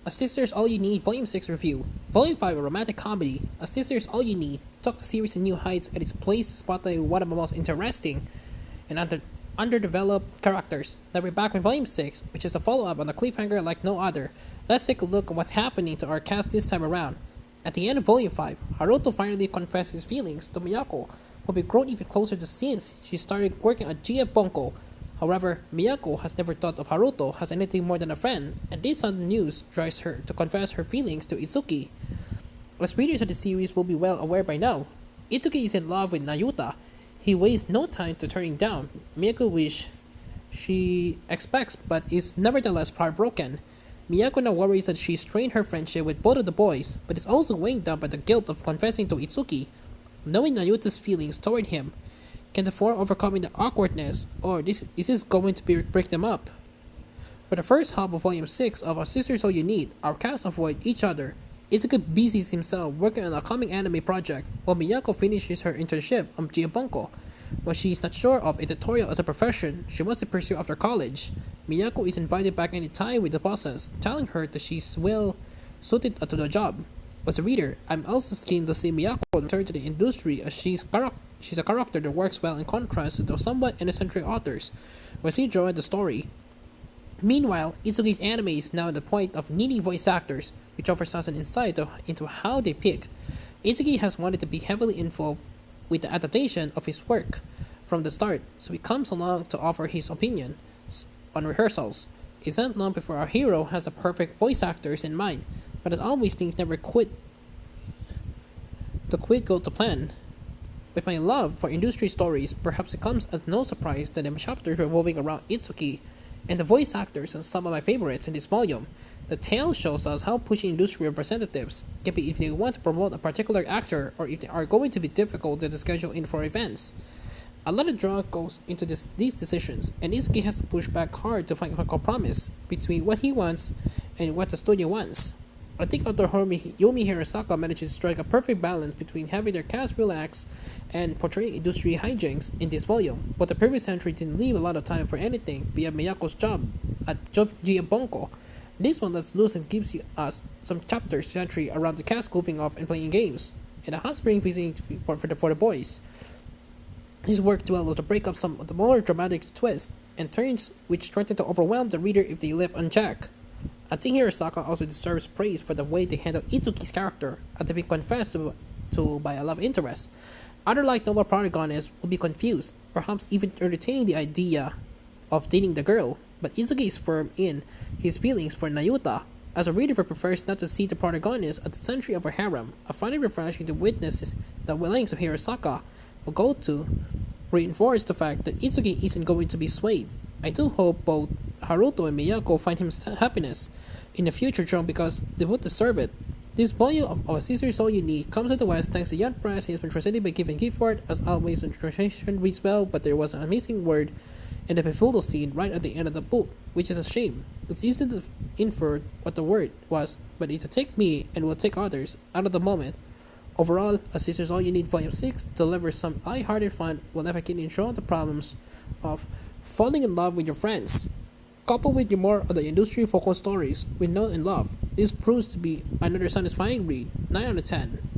A Sister's All You Need Volume 6 review. Volume 5, a romantic comedy. A Sister's All You Need took the series to new heights at its place to spotlight one of the most interesting and underdeveloped characters. Now we're back with Volume 6, which is the follow up on the cliffhanger like no other. Let's take a look at what's happening to our cast this time around. At the end of Volume 5, Haruto finally confessed his feelings to Miyako, who had grown even closer since she started working at GF Bunko. However, Miyako has never thought of Haruto as anything more than a friend, and this sudden news drives her to confess her feelings to Itsuki. As readers of the series will be well aware by now, Itsuki is in love with Nayuta. He wastes no time to turning down. Miyako wish she expects but is nevertheless heartbroken. Miyako now worries that she strained her friendship with both of the boys, but is also weighed down by the guilt of confessing to Itsuki. Knowing Nayuta's feelings toward him, can the four overcoming the awkwardness, or is this going to break them up? For the first half of Volume 6 of A Sister's All You Need, our cast avoid each other. Itsuki busies himself working on a coming anime project, while Miyako finishes her internship on Giabunko. While she is not sure of editorial as a profession she wants to pursue after college, Miyako is invited back any time with the bosses, telling her that she's well suited to the job. As a reader, I'm also keen to see Miyako return to the industry as she's a character that works well in contrast to the somewhat eccentric authors who see joy in the story. Meanwhile, Itsuki's anime is now at the point of needing voice actors, which offers us an insight into how they pick. Itsuki has wanted to be heavily involved with the adaptation of his work from the start, so he comes along to offer his opinion on rehearsals. It's not long before our hero has the perfect voice actors in mind, but as always things never go to plan. With my love for industry stories, perhaps it comes as no surprise that the chapters revolving around Itsuki and the voice actors are some of my favorites in this volume. The tale shows us how pushy industry representatives can be if they want to promote a particular actor or if they are going to be difficult to schedule in for events. A lot of drama goes into these decisions, and Itsuki has to push back hard to find a compromise between what he wants and what the studio wants. I think author Yomi Hirasaka managed to strike a perfect balance between having their cast relax and portraying industry hijinks in this volume, but the previous entry didn't leave a lot of time for anything beyond Miyako's job at Giabunko. This one lets loose and gives us some chapters century around the cast goofing off and playing games, and a hot spring visiting for the boys. This worked well to break up some of the more dramatic twists and turns which threaten to overwhelm the reader if they left unchecked. I think Hirasaka also deserves praise for the way they handle Itsuki's character after being confessed to by a love interest. Other light novel protagonists will be confused, perhaps even entertaining the idea of dating the girl, but Itsuki is firm in his feelings for Nayuta. As a reader who prefers not to see the protagonist at the center of her harem, I find it refreshing to witness the lengths of Hirasaka will go to reinforce the fact that Itsuki isn't going to be swayed. I do hope both Haruto and Miyako find him happiness in the future show because they would deserve it. This volume of A Sister's All You Need comes to the West thanks to Young Press and has been translated by Kevin Gifford. As always, the translation reads well, but there was an amazing word in the befuddle scene right at the end of the book, which is a shame. It's easy to infer what the word was, but it will take me and will take others out of the moment. Overall, A Sister's All You Need Volume 6 delivers some light-hearted fun while navigating through the problems of falling in love with your friends. Coupled with more of the industry-focused stories we know and love, this proves to be another satisfying read. 9 out of 10.